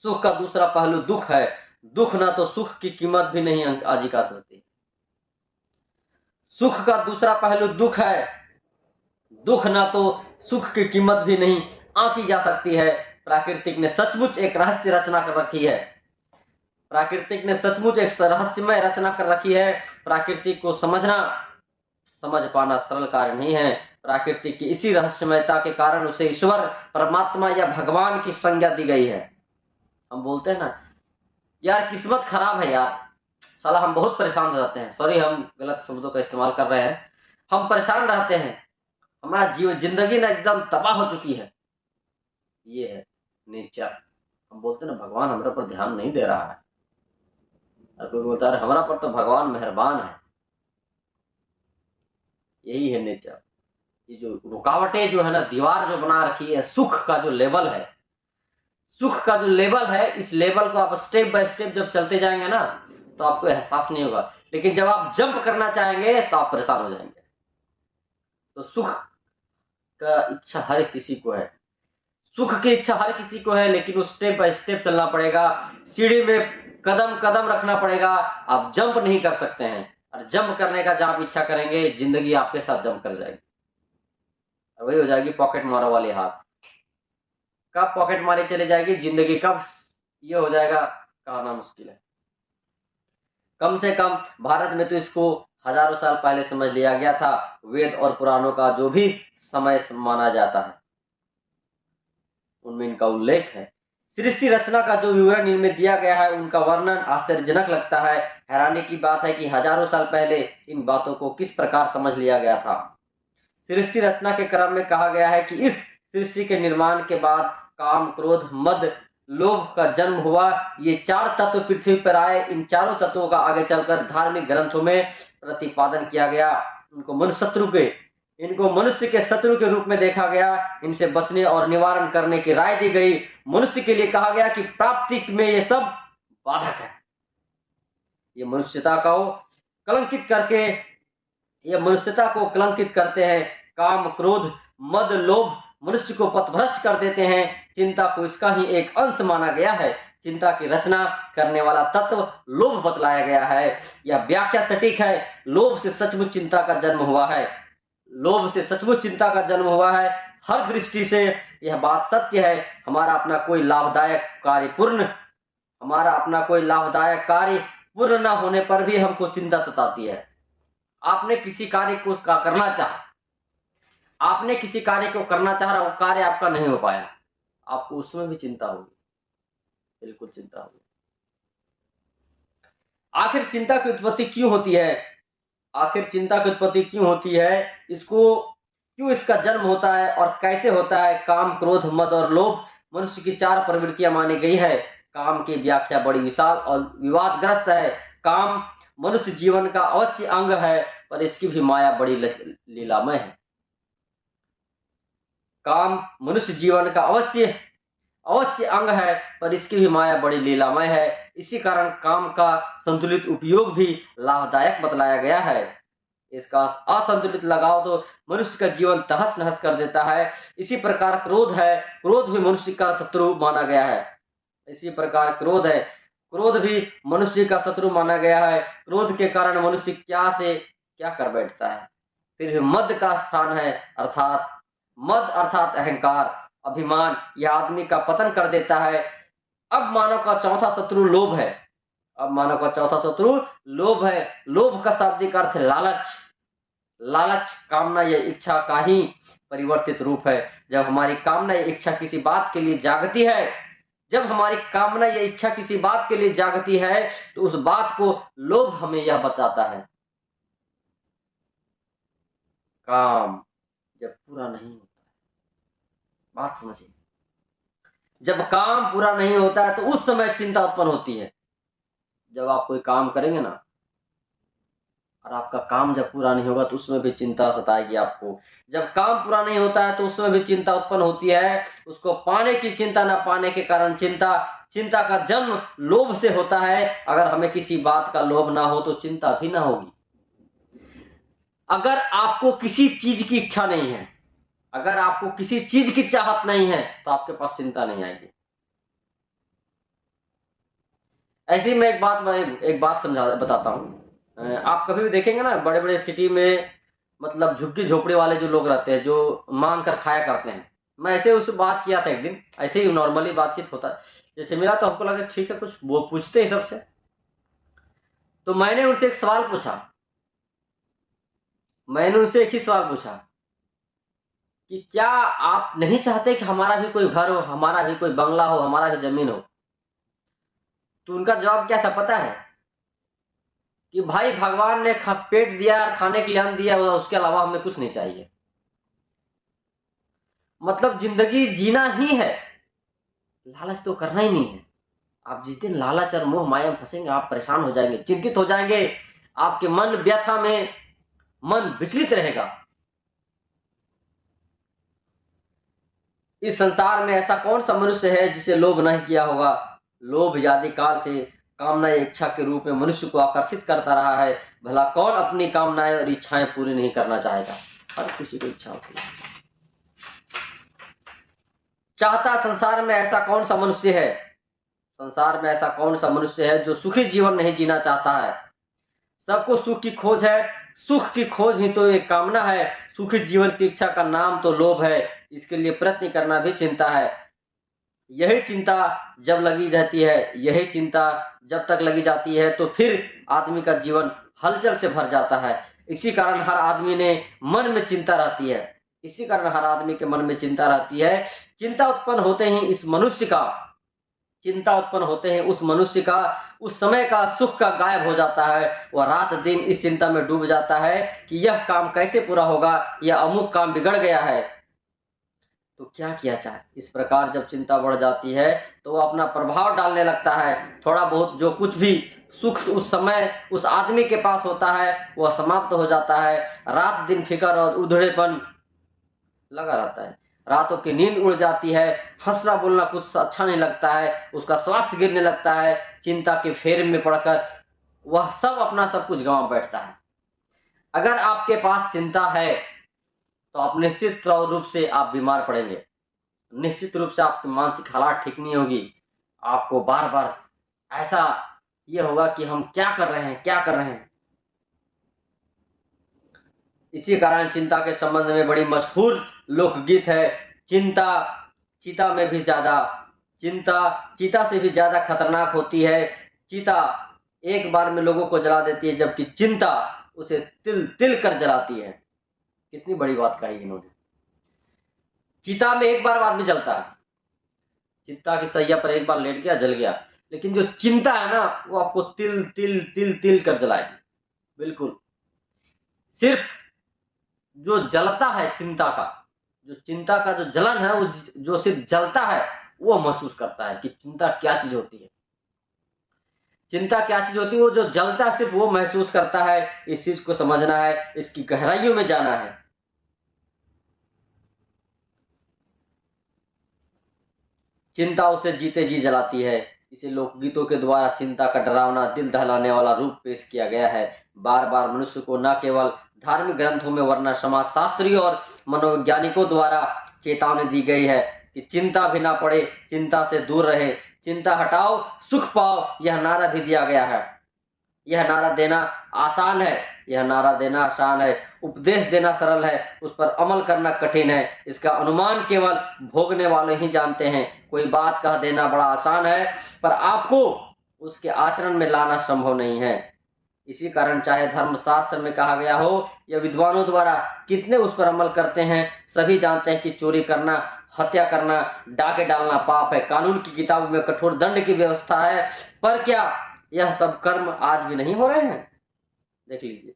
सुख का दूसरा पहलू दुख है। दुख ना तो सुख की कीमत भी नहीं आजी कर सकती। सुख का दूसरा पहलू दुख है। दुख ना तो सुख की कीमत भी नहीं आंकी जा सकती है। प्राकृतिक ने सचमुच एक रहस्य रचना कर रखी है। प्राकृतिक ने सचमुच एक रहस्यमय रचना कर रखी है। प्राकृतिक को समझ पाना सरल कार्य नहीं है। प्राकृतिक की इसी रहस्यमयता के कारण उसे ईश्वर, परमात्मा या भगवान की संज्ञा दी गई है। हम बोलते हैं ना, यार किस्मत खराब है यार, साला हम बहुत परेशान हो जाते हैं। सॉरी, हम गलत शब्दों का इस्तेमाल कर रहे हैं। हम परेशान रहते हैं, हमारा जिंदगी ना एकदम तबाह हो चुकी है। ये है नेचर। हम बोलते हैं ना, भगवान हमारे पर ध्यान नहीं दे रहा है। और कोई बोलता है हमारा पर तो भगवान मेहरबान है। यही है नेचर। ये जो रुकावटें जो है ना, दीवार जो बना रखी है, सुख का जो लेवल है, सुख का जो लेवल है, इस लेवल को आप स्टेप बाय स्टेप जब चलते जाएंगे ना तो आपको एहसास नहीं होगा। लेकिन जब आप जंप करना चाहेंगे तो आप परेशान हो जाएंगे। तो सुख का इच्छा हर किसी को है, सुख की इच्छा हर किसी को है, लेकिन उस स्टेप बाय स्टेप चलना पड़ेगा। सीढ़ी में कदम कदम रखना पड़ेगा। आप जंप नहीं कर सकते हैं। और जंप करने का जब आप इच्छा करेंगे, जिंदगी आपके साथ जंप कर जाएगी। वही हो जाएगी पॉकेट मारो वाली हाथ। कब पॉकेट मारी चली जाएगी जिंदगी, कब ये हो जाएगा, कहना मुश्किल है। कम से कम भारत में तो इसको हजारों साल पहले समझ लिया गया था। वेद और पुराणों का जो भी समय माना जाता है उनमें इनका उल्लेख है। सृष्टि रचना का जो विवरण इनमें दिया गया है, उनका वर्णन आश्चर्यजनक लगता है। हैरानी की बात है कि हजारों साल पहले इन बातों को किस प्रकार समझ लिया गया था। सृष्टि रचना के क्रम में कहा गया है कि इस सृष्टि के निर्माण के बाद काम, क्रोध, मद, लोभ का जन्म हुआ। ये 4 तत्व पृथ्वी पर आए। इन चारों तत्वों का आगे चलकर धार्मिक ग्रंथों में प्रतिपादन किया गया। इनको मनुष्य के शत्रु के रूप में देखा गया। इनसे बचने और निवारण करने की राय दी गई। मनुष्य के लिए कहा गया कि प्राप्ति में ये सब बाधक है। ये मनुष्यता को कलंकित करते हैं। काम, क्रोध, मद, लोभ मनुष्य को पथभ्रष्ट कर देते हैं। चिंता को इसका ही एक अंश माना गया है। चिंता की रचना करने वाला तत्व लोभ बतलाया गया है। यह व्याख्या सटीक है। लोभ से सचमुच चिंता का जन्म हुआ है। लोभ से सचमुच चिंता का जन्म हुआ है। हर दृष्टि से यह बात सत्य है। हमारा अपना कोई लाभदायक कार्य पूर्ण न होने पर भी हमको चिंता सताती है। आपने किसी कार्य को करना चाहा, वो कार्य आपका नहीं हो पाया, आपको उसमें भी चिंता होगी, बिल्कुल चिंता होगी। आखिर चिंता की उत्पत्ति क्यों होती है? क्यों इसका जन्म होता है और कैसे होता है? काम, क्रोध, मद और लोभ मनुष्य की 4 प्रवृत्तियां मानी गई है। काम की व्याख्या बड़ी विशाल और विवादग्रस्त है। काम मनुष्य जीवन का अवश्य अंग है, पर इसकी भी माया बड़ी लीलामय है। काम मनुष्य जीवन का अवश्य अंग है, पर इसकी भी माया बड़ी लीलामय है। इसी कारण काम का संतुलित उपयोग भी लाभदायक बतलाया गया है। इसका असंतुलित लगाव तो मनुष्य का जीवन तहस नहस कर देता है। इसी प्रकार क्रोध है, क्रोध भी मनुष्य का शत्रु माना गया है। इसी प्रकार क्रोध है, क्रोध भी मनुष्य का शत्रु माना गया है। क्रोध के कारण मनुष्य क्या से क्या कर बैठता है। फिर भी मद का स्थान है, अर्थात मद अर्थात अहंकार, अभिमान, यह आदमी का पतन कर देता है। अब मानव का चौथा शत्रु लोभ है। अब मानव का चौथा शत्रु लोभ है। लोभ का शाब्दिक अर्थ लालच। लालच कामना या इच्छा का ही परिवर्तित रूप है। जब हमारी कामना या इच्छा किसी बात के लिए जागती है, जब हमारी कामना या इच्छा किसी बात के लिए जागती है, तो उस बात को लोभ हमें यह बताता है। काम जब पूरा नहीं होता, बात समझिए, जब काम पूरा नहीं होता है तो उस समय चिंता उत्पन्न होती है। जब आप कोई काम करेंगे ना, और आपका काम जब पूरा नहीं होगा तो उसमें भी चिंता सताएगी आपको। जब काम पूरा नहीं होता है तो उसमें भी चिंता उत्पन्न होती है। उसको पाने की चिंता, ना पाने के कारण चिंता। चिंता का जन्म लोभ से होता है। अगर हमें किसी बात का लोभ ना हो तो चिंता भी ना होगी। अगर आपको किसी चीज की इच्छा नहीं है, अगर आपको किसी चीज की चाहत नहीं है, तो आपके पास चिंता नहीं आएगी। ऐसी मैं एक बात बताता हूं। आप कभी भी देखेंगे ना, बड़े बड़े सिटी में मतलब झुग्गी झोपड़ी वाले जो लोग रहते हैं, जो मांग कर खाया करते हैं। मैं ऐसे उससे बात किया था एक दिन, ऐसे ही नॉर्मली बातचीत होता है, जैसे मिला तो हमको लगा ठीक है, कुछ वो पूछते हैं सबसे। तो मैंने उनसे एक सवाल पूछा, मैंने उनसे एक ही सवाल पूछा कि क्या आप नहीं चाहते कि हमारा भी कोई घर हो, हमारा भी कोई बंगला हो, हमारा भी जमीन हो। तो उनका जवाब क्या था पता है? कि भाई भगवान ने पेट दिया, खाने के लिए अन्न दिया, उसके अलावा हमें कुछ नहीं चाहिए। मतलब जिंदगी जीना ही है, लालच तो करना ही नहीं है। आप जिस दिन लालच और मोह माया में फंसेंगे, आप परेशान हो जाएंगे, चिंतित हो जाएंगे, आपके मन व्यथा में मन विचलित रहेगा। इस संसार में ऐसा कौन सा मनुष्य है जिसे लोभ नहीं किया होगा। लोभ आदि काल से कामना या इच्छा के रूप में मनुष्य को आकर्षित करता रहा है। भला कौन अपनी कामनाएं और इच्छाएं पूरी नहीं करना चाहेगा। हर किसी को इच्छा होती है। चाहता संसार में ऐसा कौन सा मनुष्य है, संसार में ऐसा कौन सा मनुष्य है जो सुखी जीवन नहीं जीना चाहता है। सबको सुख की खोज है, सुख की खोज ही तो एक कामना है। सुखी जीवन की इच्छा का नाम तो लोभ है। इसके लिए प्रयत्न करना भी चिंता है। यही चिंता जब लगी रहती है, यही चिंता जब तक लगी जाती है, तो फिर आदमी का जीवन हलचल से भर जाता है। इसी कारण हर आदमी ने मन में चिंता रहती है। इसी कारण हर आदमी के मन में चिंता रहती है। चिंता उत्पन्न होते ही इस मनुष्य का, चिंता उत्पन्न होते हैं उस मनुष्य का, उस समय का सुख का गायब हो जाता है। वह रात दिन इस चिंता में डूब जाता है कि यह काम कैसे पूरा होगा, यह अमुक काम बिगड़ गया है, तो क्या किया जाए। इस प्रकार जब चिंता बढ़ जाती है तो वह अपना प्रभाव डालने लगता है। थोड़ा बहुत जो कुछ भी सुख उस समय उस आदमी के पास होता है वह समाप्त हो जाता है। रात दिन फिक्र और उधड़ेपन लगा रहता है। रातों की नींद उड़ जाती है। हंसना बोलना कुछ अच्छा नहीं लगता है। उसका स्वास्थ्य गिरने लगता है। चिंता के फेर में पड़कर वह सब अपना सब कुछ गंवा बैठता है। अगर आपके पास चिंता है तो आप निश्चित रूप से आप बीमार पड़ेंगे। निश्चित रूप से आपकी मानसिक हालात ठीक नहीं होगी। आपको बार बार ऐसा ये होगा कि हम क्या कर रहे हैं, क्या कर रहे हैं। इसी कारण चिंता के संबंध में बड़ी मशहूर लोकगीत है, चिंता चीता में भी ज्यादा, चिंता चीता से भी ज्यादा खतरनाक होती है। चीता एक बार में लोगों को जला देती है, जबकि चिंता उसे तिल तिल कर जलाती है। कितनी बड़ी बात कही इन्होंने। चीता में एक बार आदमी जलता है, चिंता की सैया पर एक बार लेट गया जल गया, लेकिन जो चिंता है ना वो आपको तिल तिल तिल तिल कर जलाएगी। बिल्कुल, सिर्फ जो जलता है चिंता का, जो चिंता का जो जलन है, वो जो सिर्फ जलता है वो महसूस करता है कि चिंता क्या चीज होती है। चिंता क्या चीज होती है? वो जो जलता है सिर्फ वो महसूस करता है। इस चीज को समझना है, इसकी गहराइयों में जाना है। चिंता उसे जीते जी जलाती है। इसे लोकगीतों के द्वारा चिंता का डरावना, दिल दहलाने वाला रूप पेश किया गया है। बार बार मनुष्य को न केवल धार्मिक ग्रंथों में वरना समाजशास्त्रियों और मनोवैज्ञानिकों द्वारा चेतावनी दी गई है कि चिंता भी ना पड़े, चिंता से दूर रहे, चिंता हटाओ सुख पाओ। यह नारा भी दिया गया है। यह नारा देना आसान है, यह नारा देना आसान है, उपदेश देना सरल है, उस पर अमल करना कठिन है। इसका अनुमान केवल भोगने वाले ही जानते हैं। कोई बात कह देना बड़ा आसान है, पर आपको उसके आचरण में लाना संभव नहीं है। इसी कारण चाहे धर्मशास्त्र में कहा गया हो या विद्वानों द्वारा कितने उस पर अमल करते हैं, सभी जानते हैं कि चोरी करना, हत्या करना, डाके डालना पाप है। कानून की किताबों में कठोर दंड की व्यवस्था है, पर क्या यह सब कर्म आज भी नहीं हो रहे हैं? देख लीजिए,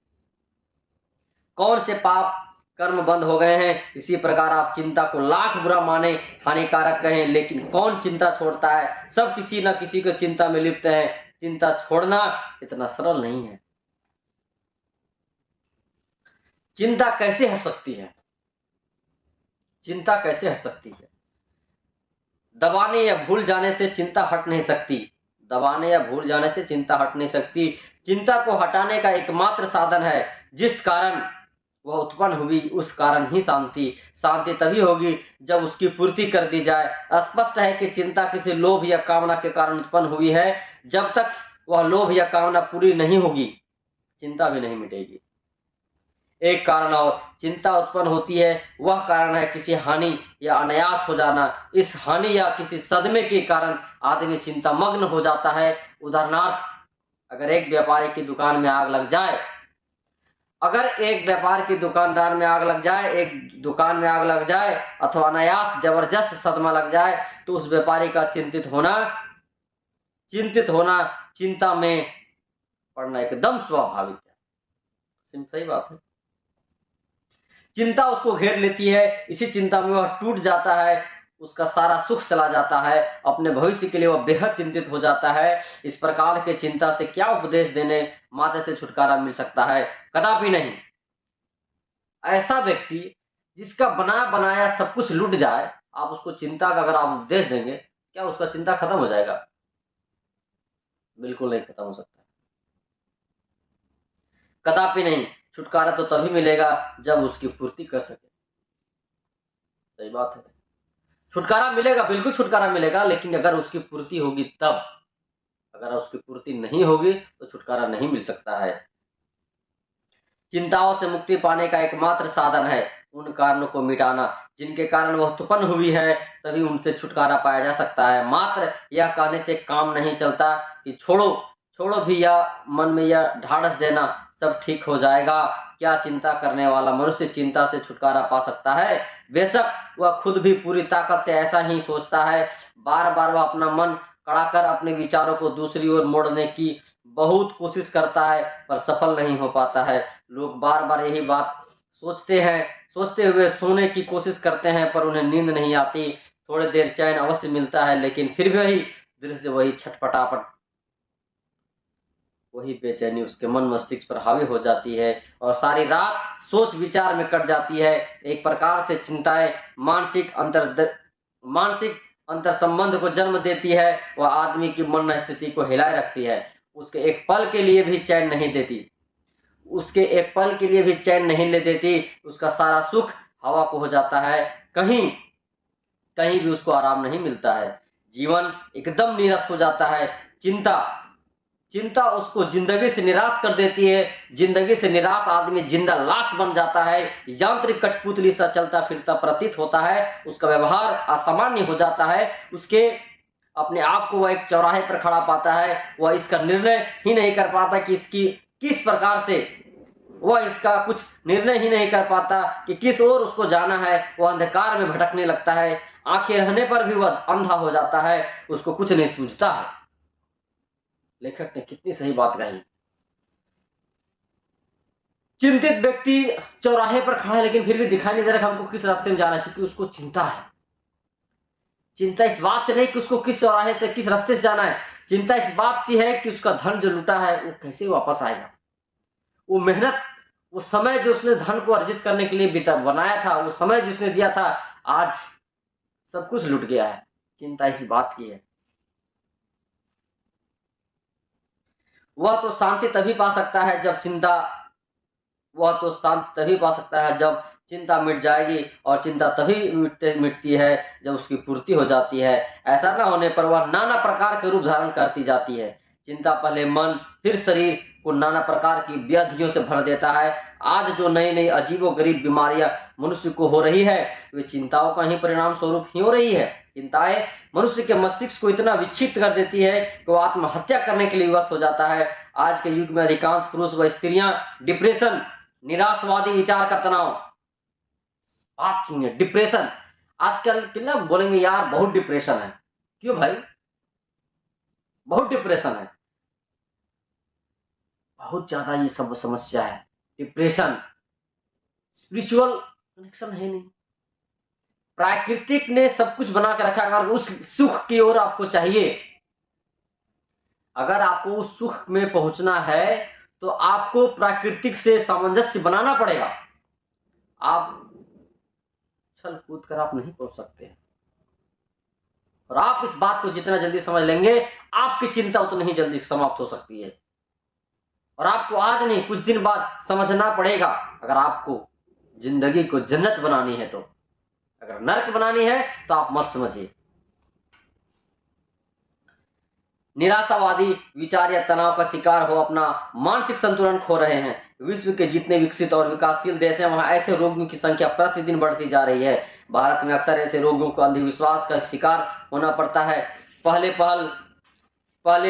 कौन से पाप कर्म बंद हो गए हैं। इसी प्रकार आप चिंता को लाख बुरा माने, हानिकारक कहें, लेकिन कौन चिंता छोड़ता है? सब किसी न किसी को चिंता में लिप्त हैं। चिंता छोड़ना इतना सरल नहीं है। चिंता कैसे हट सकती है? चिंता कैसे हट सकती है? दबाने या भूल जाने से चिंता हट नहीं सकती। दबाने या भूल जाने से चिंता हट नहीं सकती। चिंता को हटाने का एकमात्र साधन है, जिस कारण वह उत्पन्न हुई उस कारण ही शांति। शांति तभी होगी जब उसकी पूर्ति कर दी जाए। स्पष्ट है कि चिंता किसी लोभ या कामना के कारण उत्पन्न हुई है। जब तक वह लोभ या कामना पूरी नहीं होगी, चिंता भी नहीं मिटेगी। एक कारण और चिंता उत्पन्न होती है, वह कारण है किसी हानि या अनायास हो जाना। इस हानि या किसी सदमे के कारण आदमी चिंता मग्न हो जाता है। उदाहरणार्थ, अगर एक व्यापारी की दुकान में आग लग जाए, अगर एक व्यापार की दुकानदार में आग लग जाए, एक दुकान में आग लग जाए अथवा अनायास जबरदस्त सदमा लग जाए, तो उस व्यापारी का चिंतित होना, चिंता में पड़ना एकदम स्वाभाविक है। सही बात है। चिंता उसको घेर लेती है, इसी चिंता में वह टूट जाता है, उसका सारा सुख चला जाता है, अपने भविष्य के लिए वह बेहद चिंतित हो जाता है। इस प्रकार के चिंता से क्या उपदेश देने माते से छुटकारा मिल सकता है? कदापि नहीं। ऐसा व्यक्ति जिसका बना बनाया सब कुछ लूट जाए, आप उसको चिंता का अगर आप उपदेश देंगे, क्या उसका चिंता खत्म हो जाएगा? बिल्कुल नहीं खत्म हो सकता, कदापि नहीं। छुटकारा तो तभी मिलेगा जब उसकी पूर्ति कर सके। सही बात है। छुटकारा मिलेगा, बिल्कुल छुटकारा मिलेगा, लेकिन अगर उसकी पूर्ति होगी तब। अगर उसकी पूर्ति नहीं होगी तो छुटकारा नहीं मिल सकता है। चिंताओं से मुक्ति पाने का एकमात्र साधन है उन कारणों को मिटाना जिनके कारण वह उत्पन्न हुई है, तभी उनसे छुटकारा पाया जा सकता है। मात्र यह कहने से काम नहीं चलता कि छोड़ो भी, या मन में यह ढाढ़स देना सब ठीक हो जाएगा। क्या चिंता करने वाला मनुष्य चिंता से छुटकारा पा सकता है? बेशक वह खुद भी पूरी ताकत से ऐसा ही सोचता है। बार बार वह अपना मन कड़ा कर अपने विचारों को दूसरी ओर मोड़ने की बहुत कोशिश करता है, पर सफल नहीं हो पाता है। लोग बार बार यही बात सोचते हुए सोने की कोशिश करते हैं, पर उन्हें नींद नहीं आती। थोड़ी देर चैन अवश्य मिलता है, लेकिन फिर भी दिल से वही छटपटापट, वही बेचैनी उसके मन मस्तिष्क पर हावी हो जाती है और सारी रात सोच विचार में कट जाती है। एक प्रकार से चिंताएं मानसिक अंतर संबंध को जन्म देती है। वह आदमी की मन स्थिति को हिलाए रखती है, उसके एक पल के लिए भी चैन नहीं ले देती। उसका सारा सुख हवा को हो जाता है, कहीं भी उसको आराम नहीं मिलता है। जीवन एकदम नीरस हो जाता है। चिंता उसको जिंदगी से निराश कर देती है। जिंदगी से निराश आदमी जिंदा लाश बन जाता है। यांत्रिक कठपुतली सा चलता फिरता प्रतीत होता है। उसका व्यवहार असामान्य हो जाता है। उसके अपने आप को वह एक चौराहे पर खड़ा पाता है। वह इसका निर्णय ही नहीं कर पाता कि कुछ निर्णय ही नहीं कर पाता कि किस ओर उसको जाना है। वह अंधकार में भटकने लगता है। आंखें रहने पर भी वह अंधा हो जाता है। उसको कुछ नहीं सूझता है। लेखक ने कितनी सही बात कही। चिंतित व्यक्ति चौराहे पर खड़ा है, लेकिन फिर भी दिखाई नहीं दे रहा हमको किस रास्ते में जाना है, क्योंकि उसको चिंता है। चिंता इस बात से नहीं कि उसको किस चौराहे से किस रास्ते से जाना है, चिंता इस बात सी है कि उसका धन जो लूटा है वो कैसे वापस आएगा। वो मेहनत, वो समय जो उसने धन को अर्जित करने के लिए बनाया था, वो समय जिसने दिया था, आज सब कुछ लुट गया है। चिंता इसी बात की है। वह तो शांति तभी पा सकता है जब चिंता वह तो शांति तभी पा सकता है जब चिंता मिट जाएगी, और चिंता तभी मिटती है जब उसकी पूर्ति हो जाती है। ऐसा न होने पर वह नाना प्रकार के रूप धारण करती जाती है। चिंता पहले मन फिर शरीर को नाना प्रकार की व्याधियों से भर देता है। आज जो नई नई अजीबोगरीब बीमारियां मनुष्य को हो रही है, वे चिंताओं का ही परिणाम स्वरूप ही हो रही है। चिंताएं मनुष्य के मस्तिष्क को इतना विक्षिप्त कर देती है कि वो आत्महत्या करने के लिए विवश हो जाता है। आज के युग में अधिकांश पुरुष व स्त्रियां डिप्रेशन, निराशवादी विचार का तनाव, बात सुनिए, डिप्रेशन। आजकल कितना बोलेंगे यार बहुत डिप्रेशन है, क्यों भाई बहुत डिप्रेशन है, बहुत ज्यादा ये सब समस्या है। डिप्रेशन, स्पिरिचुअल कनेक्शन है नहीं। प्राकृतिक ने सब कुछ बना के रखा, अगर उस सुख की ओर आपको चाहिए, अगर आपको उस सुख में पहुंचना है तो आपको प्राकृतिक से सामंजस्य बनाना पड़ेगा। आप छल कूद कर आप नहीं पहुंच सकते, और आप इस बात को जितना जल्दी समझ लेंगे, आपकी चिंता उतनी ही जल्दी समाप्त हो सकती है। और आपको आज नहीं, कुछ दिन बाद समझना पड़ेगा। अगर आपको जिंदगी को जन्नत बनानी है, तो अगर नरक बनानी है तो आप मत समझिए। निराशावादी विचार या तनाव का शिकार हो अपना मानसिक संतुलन खो रहे हैं। विश्व के जितने विकसित और विकासशील देश हैं, वहां ऐसे रोगियों की संख्या प्रतिदिन बढ़ती जा रही है। भारत में अक्सर ऐसे रोगियों को अंधविश्वास का शिकार होना पड़ता है। पहले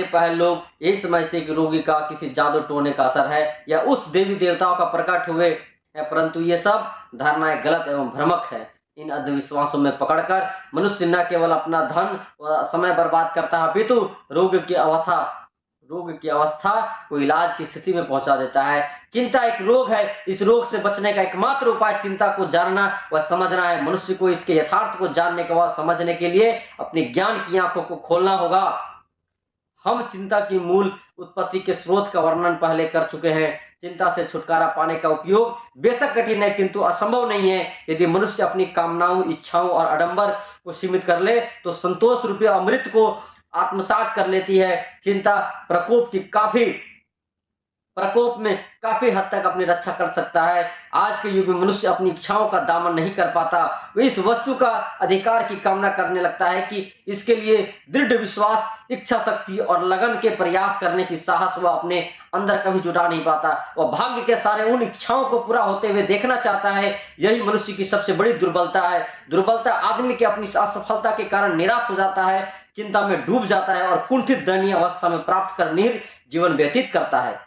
पहल लोग यही समझते कि रोगी का किसी जादू टोने का असर है या उस देवी देवताओं का प्रकट हुए है, परंतु ये सब धारणाएं गलत एवं भ्रामक है। इन अंधविश्वासों में पकड़कर मनुष्य न केवल अपना धन व समय बर्बाद करता है, अपितु रोग की अवस्था को इलाज की स्थिति में पहुंचा देता है। चिंता एक रोग है। इस रोग से बचने का एकमात्र उपाय चिंता को जानना व समझना है। मनुष्य को इसके यथार्थ को जानने के बाद समझने के लिए अपने ज्ञान की आंखों को खोलना होगा। हम चिंता की मूल उत्पत्ति के स्रोत का वर्णन पहले कर चुके हैं। चिंता से छुटकारा पाने का उपयोग बेशक कठिन है, किंतु असंभव नहीं है। यदि मनुष्य अपनी कामनाओं, इच्छाओं और आडंबर को सीमित कर ले तो संतोष रूपी अमृत को आत्मसात कर लेती है। चिंता प्रकोप में काफी हद तक अपनी रक्षा कर सकता है। आज के युग में मनुष्य अपनी इच्छाओं का दामन नहीं कर पाता। वो इस वस्तु का अधिकार की कामना करने लगता है कि इसके लिए दृढ़ विश्वास, इच्छा शक्ति और लगन के प्रयास करने की साहस वह अपने अंदर कभी जुटा नहीं पाता। वह भाग्य के सारे उन इच्छाओं को पूरा होते हुए देखना चाहता है। यही मनुष्य की सबसे बड़ी दुर्बलता है। दुर्बलता आदमी की अपनी असफलता के कारण निराश हो जाता है, चिंता में डूब जाता है और कुंठित दयनीय अवस्था में प्राप्त कर निर्जीव जीवन व्यतीत करता है।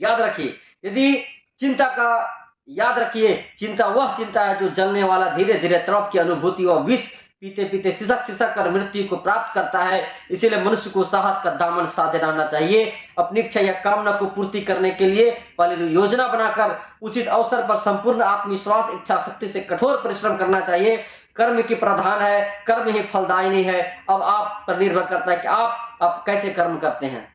याद रखिए, चिंता वह चिंता है जो जलने वाला धीरे धीरे तड़प की अनुभूति और विष पीते पीते सिसक कर मृत्यु को प्राप्त करता है। इसीलिए मनुष्य को साहस का दामन साधे रहना चाहिए। अपनी इच्छा या कामना को पूर्ति करने के लिए पहले योजना बनाकर उचित अवसर पर संपूर्ण आत्मविश्वास, इच्छा शक्ति से कठोर परिश्रम करना चाहिए। कर्म की प्रधान है, कर्म ही फलदायिनी है। अब आप पर निर्भर करता है कि आप कैसे कर्म करते हैं।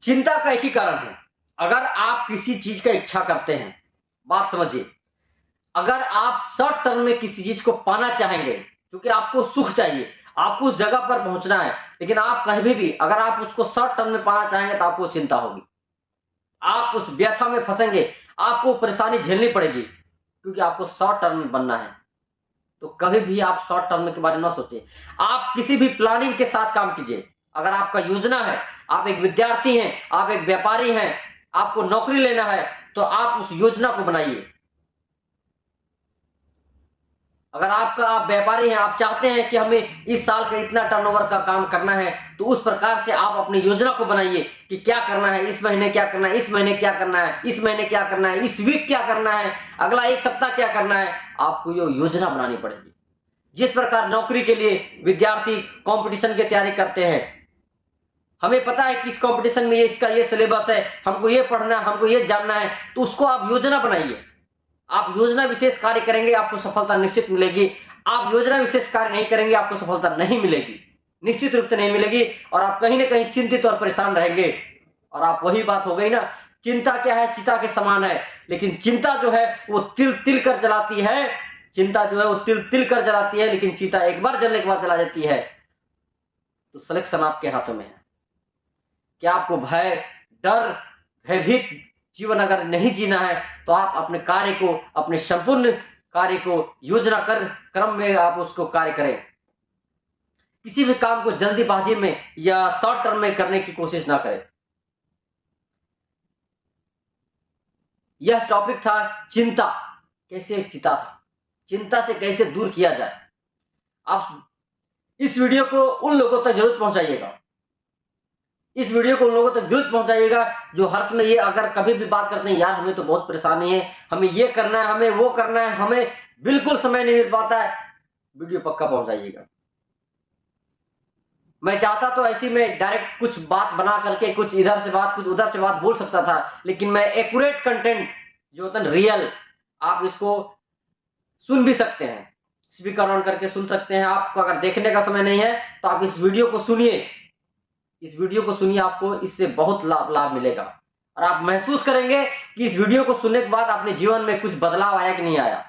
चिंता का एक ही कारण है, अगर आप किसी चीज का इच्छा करते हैं, बात समझिए, अगर आप शॉर्ट टर्म में किसी चीज को पाना चाहेंगे, क्योंकि आपको सुख चाहिए, आपको उस जगह पर पहुंचना है, लेकिन आप कहीं भी अगर आप उसको शॉर्ट टर्म में पाना चाहेंगे तो आपको चिंता होगी, आप उस व्यथा में फंसेंगे, आपको परेशानी झेलनी पड़ेगी, क्योंकि आपको शॉर्ट टर्म में बनना है। तो कभी भी आप शॉर्ट टर्म के बारे में ना सोचें, आप किसी भी प्लानिंग के साथ काम कीजिए। अगर आपका योजना है, आप एक विद्यार्थी हैं, आप एक व्यापारी हैं, आपको नौकरी लेना है, तो आप उस योजना को बनाइए। अगर आप व्यापारी हैं, आप चाहते हैं कि हमें इस साल का इतना टर्नओवर का काम करना है, तो उस प्रकार से आप अपनी योजना को बनाइए कि क्या करना है, इस महीने क्या करना है, इस महीने क्या करना है, इस महीने क्या करना है, इस वीक क्या करना है, अगला एक सप्ताह क्या करना है। आपको ये योजना बनानी पड़ेगी। जिस प्रकार नौकरी के लिए विद्यार्थी कंपटीशन की तैयारी करते हैं, हमें पता है कि इस कंपटीशन में इसका ये सिलेबस है, हमको ये पढ़ना है, हमको ये जानना है, तो उसको आप योजना बनाइए। आप योजना विशेष कार्य करेंगे, आपको सफलता निश्चित मिलेगी। आप योजना विशेष कार्य नहीं करेंगे, आपको सफलता नहीं मिलेगी। निश्चित रूप से नहीं मिलेगी और आप कहीं ना कहीं चिंतित और परेशान रहेंगे। और आप वही बात हो गई ना, चिंता क्या है, चिता के समान है, लेकिन चिंता जो है वो तिल तिल कर जलाती है। चिंता जो है वो तिल तिल कर जलाती है, लेकिन चिता एक बार जलने के बाद जला जाती है। तो सिलेक्शन आपके हाथों में है। क्या आपको भय, डर, भयभीत जीवन अगर नहीं जीना है तो आप अपने कार्य को, अपने संपूर्ण कार्य को योजना कर क्रम में आप उसको कार्य करें। किसी भी काम को जल्दीबाजी में या शॉर्ट टर्म में करने की कोशिश ना करें। यह टॉपिक था चिंता कैसे एक चिता था, चिंता से कैसे दूर किया जाए। आप इस वीडियो को उन लोगों तक जरूर पहुंचाइएगा, इस वीडियो को उन लोगों तक जरूर पहुंचाइएगा जो हर समय ये अगर कभी भी बात करते हैं, यार हमें तो बहुत परेशानी है, हमें ये करना है, हमें वो करना है, हमें बिल्कुल समय नहीं मिल पाता है, वीडियो पक्का पहुंचाइएगा। मैं चाहता तो ऐसी में डायरेक्ट कुछ बात बना करके कुछ इधर से बात कुछ उधर से बात बोल सकता था, लेकिन मैं एक्यूरेट कंटेंट जो होता है रियल, आप इसको सुन भी सकते हैं, स्पीकर ऑन करके सुन सकते हैं। आपको अगर देखने का समय नहीं है तो आप इस वीडियो को सुनिए, इस वीडियो को सुनिए, आपको इससे बहुत लाभ मिलेगा और आप महसूस करेंगे कि इस वीडियो को सुनने के बाद अपने जीवन में कुछ बदलाव आया कि नहीं आया।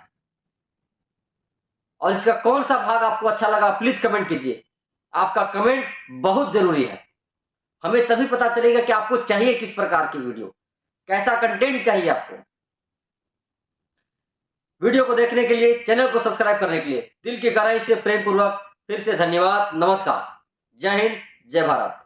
और इसका कौन सा भाग आपको अच्छा लगा प्लीज कमेंट कीजिए, आपका कमेंट बहुत जरूरी है। हमें तभी पता चलेगा कि आपको चाहिए किस प्रकार की वीडियो, कैसा कंटेंट चाहिए आपको। वीडियो को देखने के लिए, चैनल को सब्सक्राइब करने के लिए दिल की गहराई से प्रेम पूर्वक फिर से धन्यवाद। नमस्कार, जय हिंद, जय भारत।